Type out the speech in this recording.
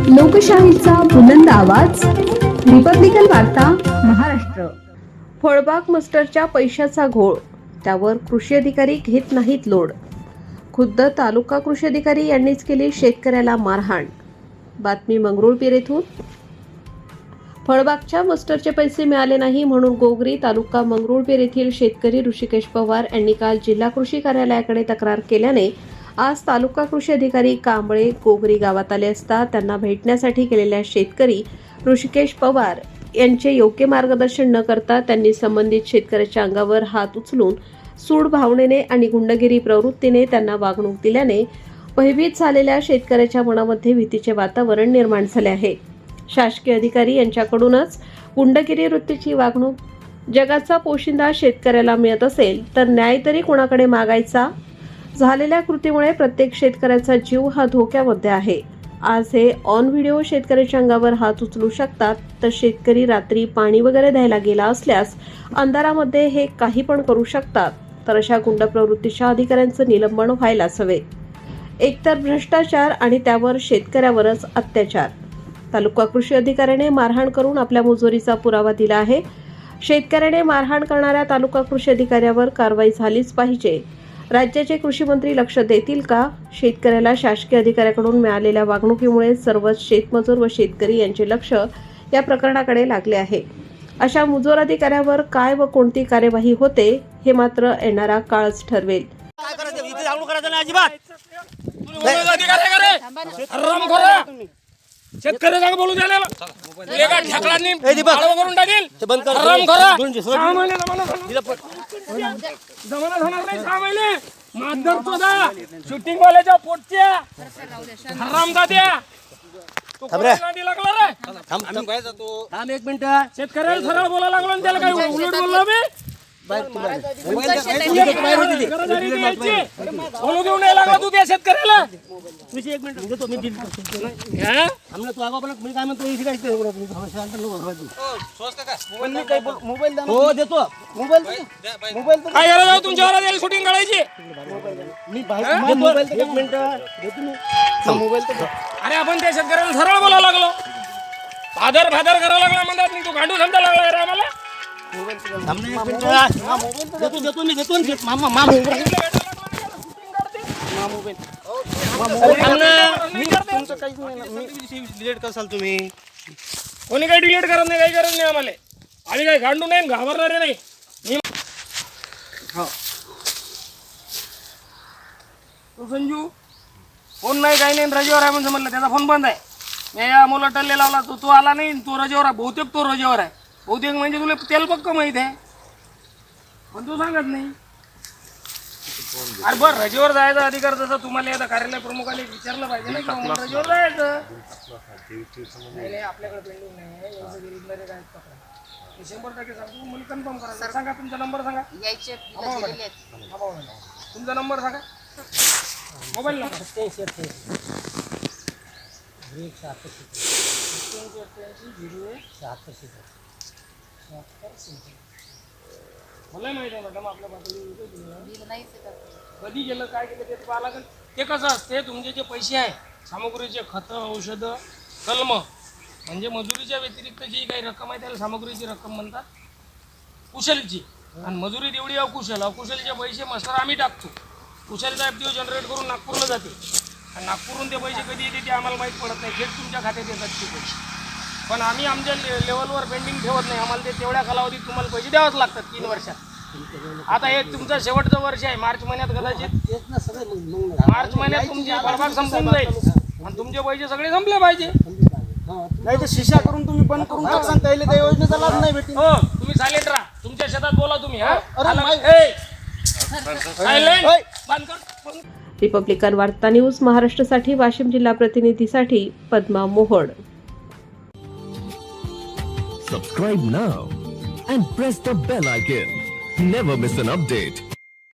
लोकशाहीचा बुलंद आवाज, रिपब्लिकन वार्ता महाराष्ट्र। फळबाग मस्टरच्या पैशाचा घोळ, त्यावर कृषी अधिकारी घेत नाहीत लोड। खुद्द तालुका कृषी अधिकारी यांनीच केली शेतकऱ्याला मारहाण। बातमी मंगरुळपीर येथून। फळबागच्या मस्टरचे पैसे मिळाले नाही म्हणून गोगरी तालुका मंगरुळपीर येथील शेतकरी ऋषिकेश पवार यांनी काल जिल्हा कृषी कार्यालयाकडे तक्रार केल्याने आज तालुका कृषी अधिकारी कांबळे गोगरी गावात आले असता त्यांना भेटण्यासाठी गेलेल्या शेतकरी ऋषिकेश पवार यांचे योग्य मार्गदर्शन न करता त्यांनी संबंधित शेतकऱ्याच्या अंगावर हात उचलून सूड भावनेने आणि गुंडगिरी प्रवृत्तीने त्यांना वागणूक दिल्याने भयभीत झालेल्या शेतकऱ्याच्या मनामध्ये भीतीचे वातावरण निर्माण झाले आहे। शासकीय अधिकारी यांच्याकडूनच गुंडगिरी वृत्तीची वागणूक जगाचा पोशिंदा शेतकऱ्याला मिळत असेल तर न्याय तरी कोणाकडे मागायचा। झालेल्या कृतीमुळे प्रत्येक शेतकऱ्याचा जीव हा धोक्यामध्ये आहे। आज हे ऑन व्हिडिओ शेतकऱ्याच्या अंगावर हात उचलू शकतात तर शेतकरी रात्री पाणी वगैरे द्यायला गेला असल्यास अंधारामध्ये हे काही पण करू शकतात। तर अशा गुंड प्रवृत्तीच्या अधिकाऱ्यांचं निलंबन व्हायलाच हवे। एकतर भ्रष्टाचार आणि त्यावर शेतकऱ्यावरच अत्याचार। तालुका कृषी अधिकाऱ्याने मारहाण करून आपल्या मुजोरीचा पुरावा दिला आहे। शेतकऱ्याने मारहाण करणाऱ्या तालुका कृषी अधिकाऱ्यावर कारवाई झालीच पाहिजे। राज्याचे कृषी मंत्री लक्ष देतील का? शेतकऱ्याला शासकीय अधिकाऱ्याकडून मिळालेल्या वागणुकीमुळे सर्वच शेतमजूर व शेतकरी यांचे लक्ष या प्रकरणाकडे लागले आहे। अशा मुजोर अधिकाऱ्यावर काय व कोणती कार्यवाही होते हे मात्र येणारा काळच ठरवेल। शेतकरी सांग बोलू द्यायला एका ढाकळांनी आळवा करून टाकेल हराम खरा 6 महिने जमाना होणार नाही 6 महिने मादर चोदा शूटिंग वाल्याच्या पोटच्या हराम दाद्या तू गाडी लागला रे थांब 1 मिनिट शेतकऱ्याला सरळ बोलायला लागलो त्याला काय उलट बोललो मी बोलू देऊ नाही लागला तू त्या शेतकऱ्याला तुझी 1 मिनिट देतो मी हमने तो आगा पण मी काय म्हणतो इथे काय मोबाईल हो देतो मोबाईल काय करायचं तुमच्यावर द्यायला शूटिंग काढायची मी मोबाईल 1 मिनिट देतो मी मोबाईल अरे आपण त्या शेतकऱ्याला सरळ बोलायला लागलो भादर करायला लागला म्हणतात मी तू गांडू समजा लागला रे आम्हाला हमने 1 मिनिट मोबाईल देतो मी देतो मामा मोबाईल डिलीट करसाल तुम्ही कोणी काही डिलीट करत नाही काही करत नाही आम्हाला आम्ही काही गांडू नाही घाबरणारे नाही तो संजू फोन नाही काही नाही रजेवर आहे म्हणजे म्हणलं त्याचा फोन बंद आहे मी या मुला टल्ले लावला तो आला नाही तो रजेवर आहे बहुतेक तो रजेवर आहे बहुतेक म्हणजे तुला तेल पक्क माहित आहे पण तू सांगत नाही अरे बरं रजेवर जायचा अधिकार जसा तुम्हाला आता कार्यालय प्रमुखाने विचारलं पाहिजे ना की रजेवर जायचं नाही आपल्याकडे पेंडिंग नाही एवढं गरीबमध्ये काय पकडा 100% सांगतो मला कन्फर्म करा सांगा तुमचा नंबर सांगा तुमचा नंबर सांगा मोबाईल नंबर 87 मला माहिती आहे मॅडम आपल्या पाठवली कधी गेलं काय केलं ते पाहा लागेल। ते कसं असते तुमचे जे पैसे आहे सामग्रीचे खतं औषधं कलम म्हणजे मजुरीच्या व्यतिरिक्त जी काही रक्कम आहे त्याला सामग्रीची रक्कम म्हणतात कुशलची आणि मजुरी तेवढी अकुशलचे पैसे मस्टर आम्ही टाकतो कुशलचा FDO जनरेट करून नागपूरला जाते आणि नागपूरहून ते पैसे कधी येते ते आम्हाला माहीत पडत नाही थेट तुमच्या खात्यात येतात ते पैसे पण आम्ही आमच्या लेवलवर पेंडिंग ठेवत नाही आम्हाला ते तेवढ्या कालावधीत तुम्हाला पैसे द्यावंच लागतात 3 वर्षात। आता हे तुमचं शेवटचं वर्ष आहे मार्च महिन्यात कदाचित मार्च महिन्यात तुमची फळबाग संपून जाईल आणि तुमचे पैसे सगळे संपले पाहिजे नाही तर शिशा करून तुम्ही बंद करून टाकसान त्याला त्या योजनेचा लाभ नाही भेटेल। हो तुम्ही सायलेंट राहा तुमच्या शेतात बोला तुम्ही रिपब्लिकन वार्ता न्यूज महाराष्ट्रासाठी वाशिम जिल्हा प्रतिनिधीसाठी Padma Mohod. Subscribe now and press the bell icon. Never miss an update.